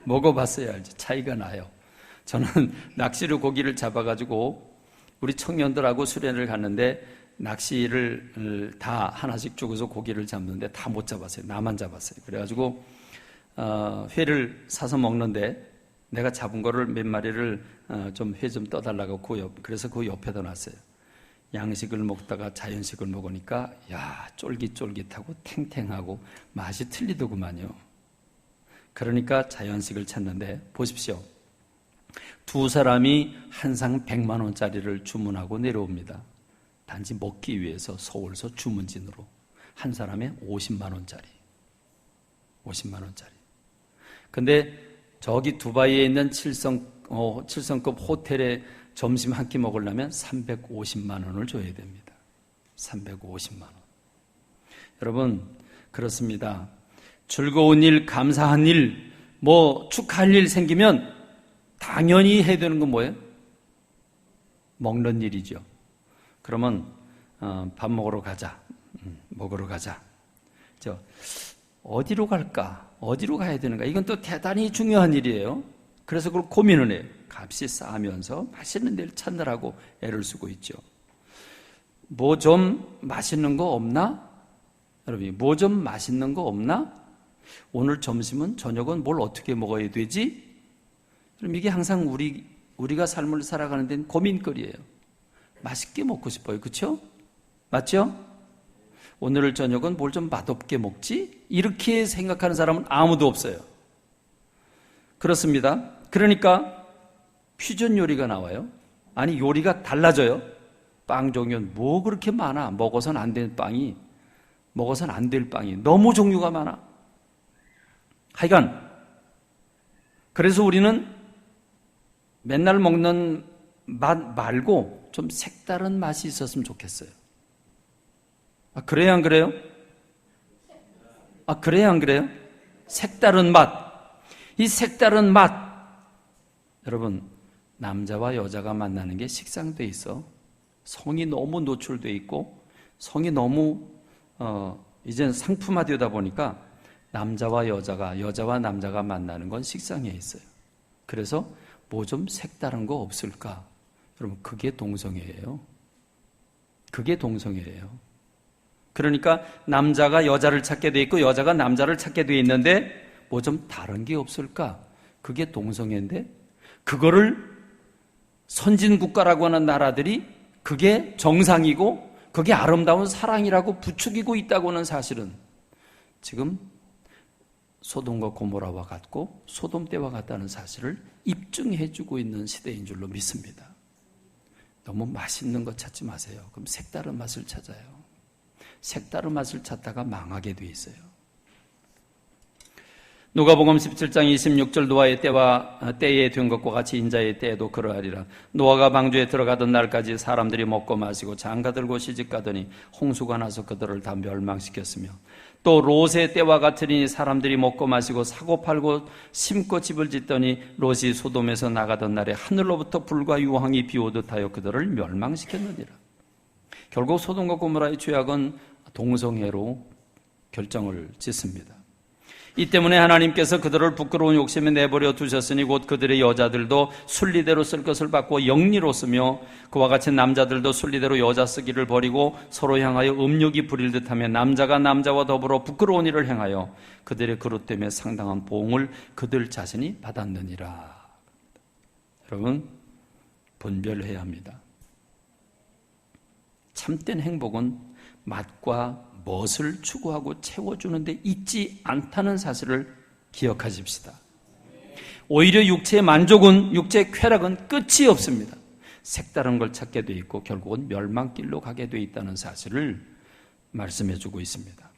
먹어봤어야 알지. 차이가 나요. 저는 낚시로 고기를 잡아가지고 우리 청년들하고 수련을 갔는데 낚시를 다 하나씩 주고서 고기를 잡는데 다 못 잡았어요. 나만 잡았어요. 그래가지고 회를 사서 먹는데 내가 잡은 거를 몇 마리를 좀 회 좀 떠달라고 그래서 그 옆에다 놨어요. 양식을 먹다가 자연식을 먹으니까 야, 쫄깃쫄깃하고 탱탱하고 맛이 틀리더구만요. 그러니까 자연식을 찾는데 보십시오. 두 사람이 한 상 100만 원짜리를 주문하고 내려옵니다. 단지 먹기 위해서 서울서 주문진으로. 한 사람에 50만 원짜리. 50만 원짜리. 근데 저기 두바이에 있는 7성급 호텔에 점심 한 끼 먹으려면 350만 원을 줘야 됩니다. 350만 원. 여러분, 그렇습니다. 즐거운 일, 감사한 일, 축하할 일 생기면 당연히 해야 되는 건 뭐예요? 먹는 일이죠. 그러면 밥 먹으러 가자. 먹으러 가자. 어디로 갈까? 어디로 가야 되는가? 이건 또 대단히 중요한 일이에요. 그래서 그걸 고민을 해요. 값이 싸면서 맛있는 데를 찾느라고 애를 쓰고 있죠. 뭐 좀 맛있는 거 없나? 여러분, 뭐 좀 맛있는 거 없나? 오늘 점심은 저녁은 뭘 어떻게 먹어야 되지? 그럼 이게 항상 우리가 삶을 살아가는 데는 고민거리예요. 맛있게 먹고 싶어요. 그렇죠? 맞죠? 오늘 저녁은 뭘 좀 맛없게 먹지? 이렇게 생각하는 사람은 아무도 없어요. 그렇습니다. 그러니까 퓨전 요리가 나와요. 아니, 요리가 달라져요. 빵 종류는 뭐 그렇게 많아? 먹어서는 안 될 빵이 너무 종류가 많아. 하여간 그래서 우리는 맨날 먹는 맛 말고 좀 색다른 맛이 있었으면 좋겠어요. 그래요, 안 그래요? 그래요, 안 그래요? 색다른 맛. 이 색다른 맛. 여러분, 남자와 여자가 만나는 게 식상돼 있어. 성이 너무 노출돼 있고, 성이 너무, 이제는 상품화되다 보니까 남자와 남자가 만나는 건 식상해 있어요. 그래서 뭐 좀 색다른 거 없을까? 여러분, 그게 동성애예요. 그게 동성애예요. 그러니까 남자가 여자를 찾게 돼 있고 여자가 남자를 찾게 돼 있는데 뭐 좀 다른 게 없을까? 그게 동성애인데 그거를 선진국가라고 하는 나라들이 그게 정상이고 그게 아름다운 사랑이라고 부추기고 있다고 하는 사실은 지금 소돔과 고모라와 같고 소돔 때와 같다는 사실을 입증해주고 있는 시대인 줄로 믿습니다. 너무 맛있는 것 찾지 마세요. 그럼 색다른 맛을 찾아요. 색다른 맛을 찾다가 망하게 돼 있어요. 누가복음 17장 26절 노아의 때에 된 것과 같이 인자의 때에도 그러하리라. 노아가 방주에 들어가던 날까지 사람들이 먹고 마시고 장가들고 시집가더니 홍수가 나서 그들을 다 멸망시켰으며 또 롯의 때와 같으니 사람들이 먹고 마시고 사고 팔고 심고 집을 짓더니 롯이 소돔에서 나가던 날에 하늘로부터 불과 유황이 비오듯 하여 그들을 멸망시켰느니라. 결국 소돔과 고모라의 죄악은 동성애로 결정을 짓습니다. 이 때문에 하나님께서 그들을 부끄러운 욕심에 내버려 두셨으니 곧 그들의 여자들도 순리대로 쓸 것을 받고 영리로 쓰며 그와 같이 남자들도 순리대로 여자 쓰기를 버리고 서로 향하여 음욕이 부릴 듯하며 남자가 남자와 더불어 부끄러운 일을 행하여 그들의 그릇 때문에 상당한 보응을 그들 자신이 받았느니라. 여러분, 분별해야 합니다. 참된 행복은 맛과 멋을 추구하고 채워주는데 있지 않다는 사실을 기억하십시다. 오히려 육체의 만족은, 육체의 쾌락은 끝이 없습니다. 색다른 걸 찾게 돼 있고 결국은 멸망길로 가게 돼 있다는 사실을 말씀해주고 있습니다.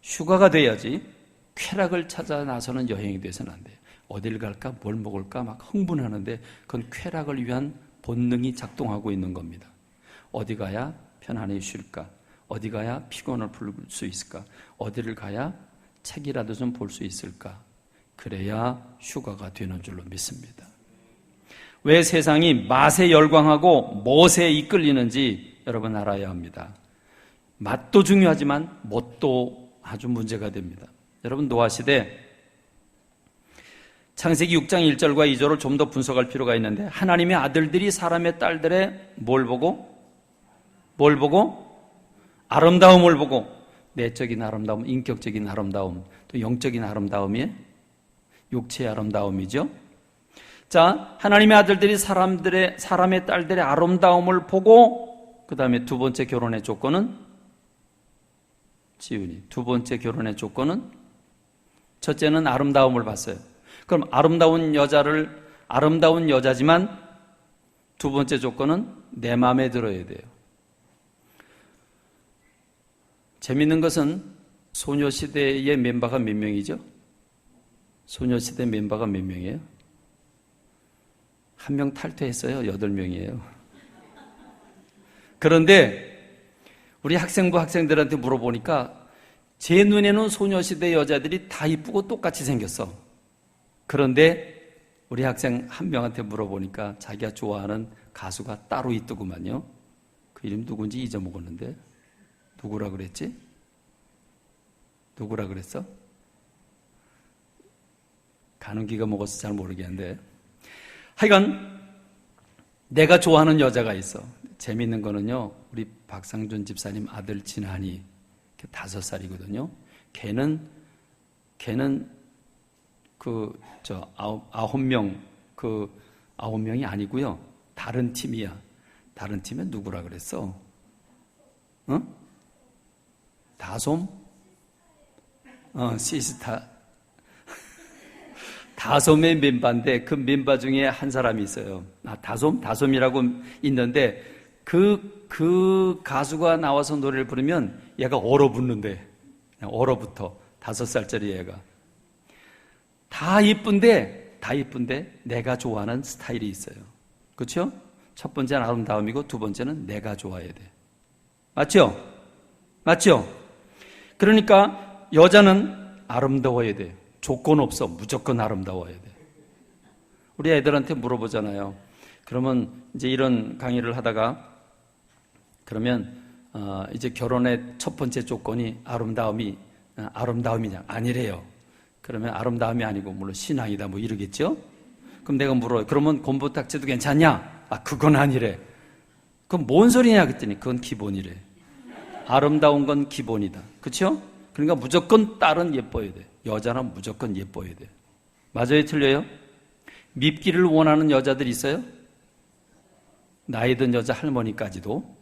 휴가가 돼야지 쾌락을 찾아 나서는 여행이 돼서는 안 돼요. 어딜 갈까, 뭘 먹을까 막 흥분하는데 그건 쾌락을 위한 본능이 작동하고 있는 겁니다. 어디 가야 편안히 쉴까? 어디 가야 피곤을 풀 수 있을까? 어디를 가야 책이라도 좀 볼 수 있을까? 그래야 휴가가 되는 줄로 믿습니다. 왜 세상이 맛에 열광하고 멋에 이끌리는지 여러분 알아야 합니다. 맛도 중요하지만 멋도 아주 문제가 됩니다. 여러분, 노아시대 창세기 6장 1절과 2절을 좀 더 분석할 필요가 있는데, 하나님의 아들들이 사람의 딸들의 뭘 보고? 아름다움을 보고, 내적인 아름다움, 인격적인 아름다움, 또 영적인 아름다움이 육체의 아름다움이죠. 자, 하나님의 아들들이 사람의 딸들의 아름다움을 보고, 그 다음에 두 번째 결혼의 조건은 지훈이. 두 번째 결혼의 조건은, 첫째는 아름다움을 봤어요. 그럼 아름다운 여자지만 두 번째 조건은 내 마음에 들어야 돼요. 재밌는 것은 소녀시대의 멤버가 몇 명이죠? 소녀시대 멤버가 몇 명이에요? 한 명 탈퇴했어요. 8명이에요. 그런데 우리 학생부 학생들한테 물어보니까 제 눈에는 소녀시대 여자들이 다 이쁘고 똑같이 생겼어. 그런데 우리 학생 한 명한테 물어보니까 자기가 좋아하는 가수가 따로 있더구만요. 그 이름 누군지 잊어먹었는데 누구라 그랬지? 누구라 그랬어? 가는 기가 먹어서 잘 모르겠는데, 하여간 내가 좋아하는 여자가 있어. 재밌는 거는요, 우리 박상준 집사님 아들 진한이 5살이거든요. 걔는 9명이 아니고요. 다른 팀이야. 다른 팀은 누구라 그랬어? 응? 다솜? 시스타. 다솜의 멤버인데 그 멤버 중에 한 사람이 있어요. 다솜이라고 있는데 그 가수가 나와서 노래를 부르면 얘가 얼어붙는데, 그냥 얼어붙어. 5살짜리 얘가. 다 이쁜데 내가 좋아하는 스타일이 있어요. 그렇죠? 첫 번째는 아름다움이고 두 번째는 내가 좋아해야 돼. 맞죠? 그러니까 여자는 아름다워야 돼. 조건 없어. 무조건 아름다워야 돼. 우리 애들한테 물어보잖아요. 그러면 이제 이런 강의를 하다가 그러면 이제 결혼의 첫 번째 조건이 아름다움이냐? 아니래요. 그러면 아름다움이 아니고 물론 신앙이다 뭐 이러겠죠? 그럼 내가 물어요. 그러면 곰보탁지도 괜찮냐? 그건 아니래. 그럼 뭔 소리냐 그랬더니 그건 기본이래. 아름다운 건 기본이다. 그렇죠? 그러니까 무조건 딸은 예뻐야 돼. 여자는 무조건 예뻐야 돼. 맞아요? 틀려요? 밉기를 원하는 여자들 있어요? 나이 든 여자 할머니까지도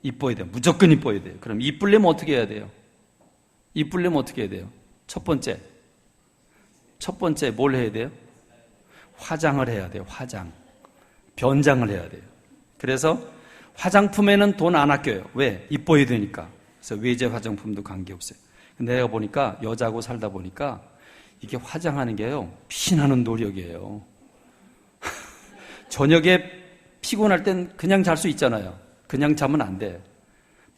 이뻐야 돼요. 무조건 이뻐야 돼요. 그럼 이쁘려면 어떻게 해야 돼요? 첫 번째 뭘 해야 돼요? 화장을 해야 돼요. 변장을 해야 돼요. 그래서 화장품에는 돈 안 아껴요. 왜? 이뻐야 되니까. 그래서 외제 화장품도 관계없어요. 근데 내가 보니까 여자하고 살다 보니까 이게 화장하는 게요, 피나는 노력이에요. 저녁에 피곤할 땐 그냥 잘 수 있잖아요. 그냥 자면 안 돼.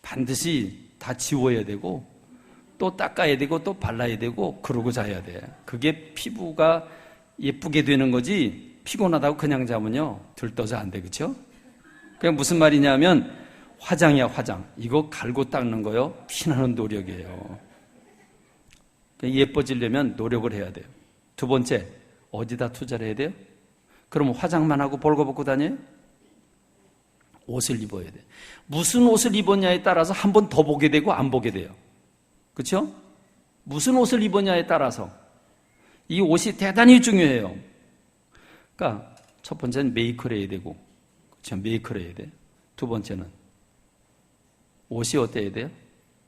반드시 다 지워야 되고 또 닦아야 되고 또 발라야 되고 그러고 자야 돼. 그게 피부가 예쁘게 되는 거지 피곤하다고 그냥 자면요 들떠서 안 돼. 그렇죠? 그게 무슨 말이냐면 화장이야. 이거 갈고 닦는 거요 피나는 노력이에요. 예뻐지려면 노력을 해야 돼요. 두 번째, 어디다 투자를 해야 돼요? 그럼 화장만 하고 벌거벗고 다녀요? 옷을 입어야 돼. 무슨 옷을 입었냐에 따라서 한 번 더 보게 되고 안 보게 돼요. 그렇죠? 무슨 옷을 입었냐에 따라서 이 옷이 대단히 중요해요. 그러니까 첫 번째는 메이크를 해야 되고, 그렇죠? 메이크를 해야 돼. 두 번째는 옷이 어때야 돼요?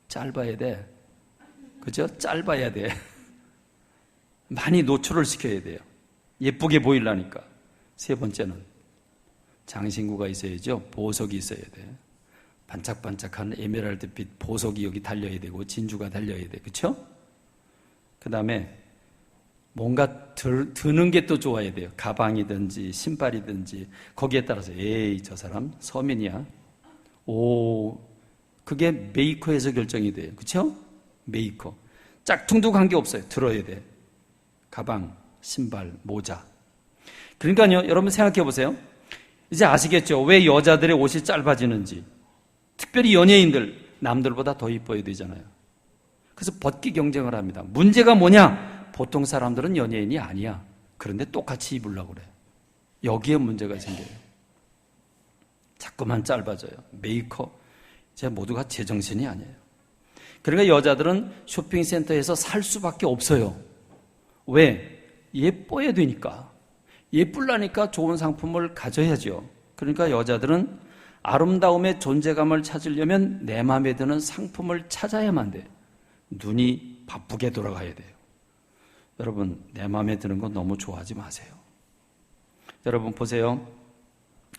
짧아야 돼. 그죠? 짧아야 돼. 많이 노출을 시켜야 돼요. 예쁘게 보이려니까. 세 번째는 장신구가 있어야죠. 보석이 있어야 돼. 반짝반짝한 에메랄드빛 보석이 여기 달려야 되고 진주가 달려야 돼. 그렇죠? 그 다음에 뭔가 드는 게 또 좋아야 돼요. 가방이든지 신발이든지 거기에 따라서 에이 저 사람 서민이야. 오, 그게 메이커에서 결정이 돼요. 그렇죠? 메이커. 짝퉁도 관계없어요. 들어야 돼. 가방, 신발, 모자. 그러니까요, 여러분 생각해 보세요. 이제 아시겠죠? 왜 여자들의 옷이 짧아지는지. 특별히 연예인들, 남들보다 더 이뻐야 되잖아요. 그래서 벗기 경쟁을 합니다. 문제가 뭐냐? 보통 사람들은 연예인이 아니야. 그런데 똑같이 입으려고 그래. 여기에 문제가 생겨요. 자꾸만 짧아져요. 메이커, 이제 모두가 제정신이 아니에요. 그러니까 여자들은 쇼핑센터에서 살 수밖에 없어요. 왜? 예뻐야 되니까. 예쁠라니까 좋은 상품을 가져야죠. 그러니까 여자들은 아름다움의 존재감을 찾으려면 내 마음에 드는 상품을 찾아야만 돼요. 눈이 바쁘게 돌아가야 돼요. 여러분, 내 마음에 드는 건 너무 좋아하지 마세요. 여러분 보세요.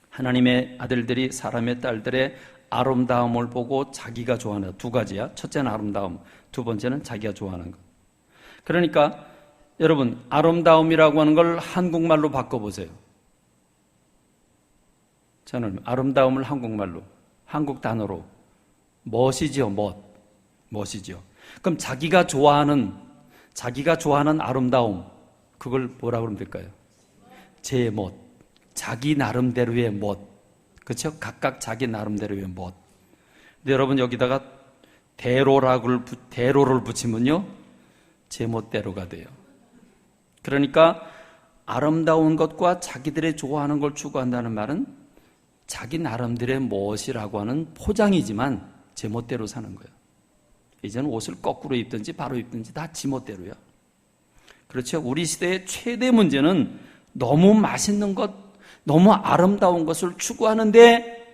하나님의 아들들이 사람의 딸들의 아름다움을 보고 자기가 좋아하는 두 가지야. 첫째는 아름다움, 두 번째는 자기가 좋아하는 것. 그러니까 여러분, 아름다움이라고 하는 걸 한국말로 바꿔보세요. 저는 아름다움을 한국말로, 한국 단어로 멋이지요, 멋이지요. 그럼 자기가 좋아하는 아름다움, 그걸 뭐라고 그러면 될까요? 제 멋, 자기 나름대로의 멋. 그렇죠? 각각 자기 나름대로의 멋. 근데 여러분 여기다가 대로를 붙이면요, 제 멋대로가 돼요. 그러니까 아름다운 것과 자기들의 좋아하는 걸 추구한다는 말은 자기 나름대로의 멋이라고 하는 포장이지만 제 멋대로 사는 거예요. 이제는 옷을 거꾸로 입든지 바로 입든지 다 지 멋대로야. 그렇죠? 우리 시대의 최대 문제는 너무 맛있는 것, 너무 아름다운 것을 추구하는데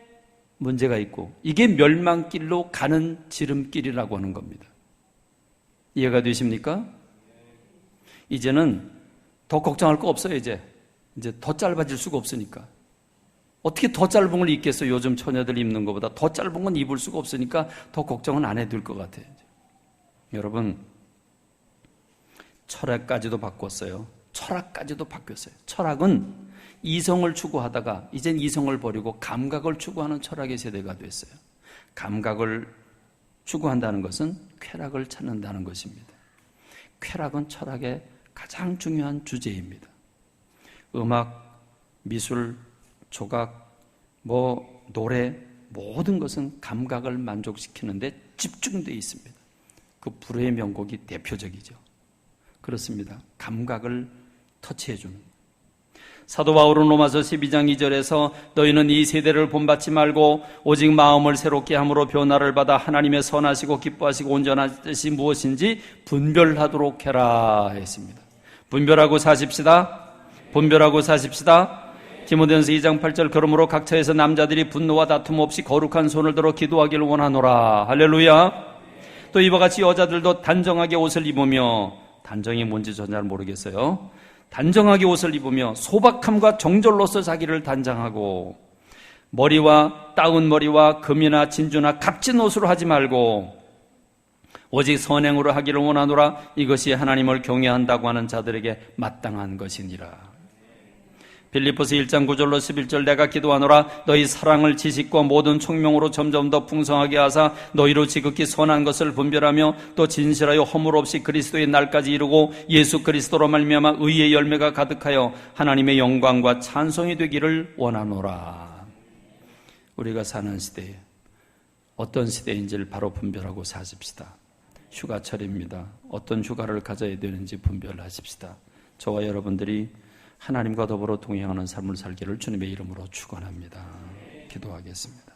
문제가 있고, 이게 멸망길로 가는 지름길이라고 하는 겁니다. 이해가 되십니까? 이제는 더 걱정할 거 없어요. 이제 더 짧아질 수가 없으니까. 어떻게 더 짧은 걸 입겠어요? 요즘 처녀들 입는 것보다 더 짧은 건 입을 수가 없으니까 더 걱정은 안 해도 될 것 같아요. 여러분, 철학까지도 바꿨어요. 철학까지도 바뀌었어요. 철학은 이성을 추구하다가 이젠 이성을 버리고 감각을 추구하는 철학의 세대가 됐어요. 감각을 추구한다는 것은 쾌락을 찾는다는 것입니다. 쾌락은 철학의 가장 중요한 주제입니다. 음악, 미술, 조각, 노래, 모든 것은 감각을 만족시키는데 집중되어 있습니다. 그 불후의 명곡이 대표적이죠. 그렇습니다. 감각을 터치해주는. 사도 바울은 로마서 12장 2절에서 너희는 이 세대를 본받지 말고 오직 마음을 새롭게 함으로 변화를 받아 하나님의 선하시고 기뻐하시고 온전한 뜻이 무엇인지 분별하도록 해라 했습니다. 분별하고 사십시다. 분별하고 사십시다. 디모데전서 2장 8절 그러므로 각처에서 남자들이 분노와 다툼 없이 거룩한 손을 들어 기도하기를 원하노라. 할렐루야. 또 이와 같이 여자들도 단정하게 옷을 입으며, 단정이 뭔지 전 잘 모르겠어요. 단정하게 옷을 입으며 소박함과 정절로서 자기를 단장하고, 머리와 따은 머리와 금이나 진주나 값진 옷으로 하지 말고 오직 선행으로 하기를 원하노라. 이것이 하나님을 경외한다고 하는 자들에게 마땅한 것이니라. 빌립보서 1장 9절로 11절 내가 기도하노라. 너희 사랑을 지식과 모든 총명으로 점점 더 풍성하게 하사 너희로 지극히 선한 것을 분별하며 또 진실하여 허물 없이 그리스도의 날까지 이루고 예수 그리스도로 말미암아 의의 열매가 가득하여 하나님의 영광과 찬송이 되기를 원하노라. 우리가 사는 시대에 어떤 시대인지를 바로 분별하고 사십시다. 휴가철입니다. 어떤 휴가를 가져야 되는지 분별하십시다. 저와 여러분들이 하나님과 더불어 동행하는 삶을 살기를 주님의 이름으로 축원합니다. 기도하겠습니다.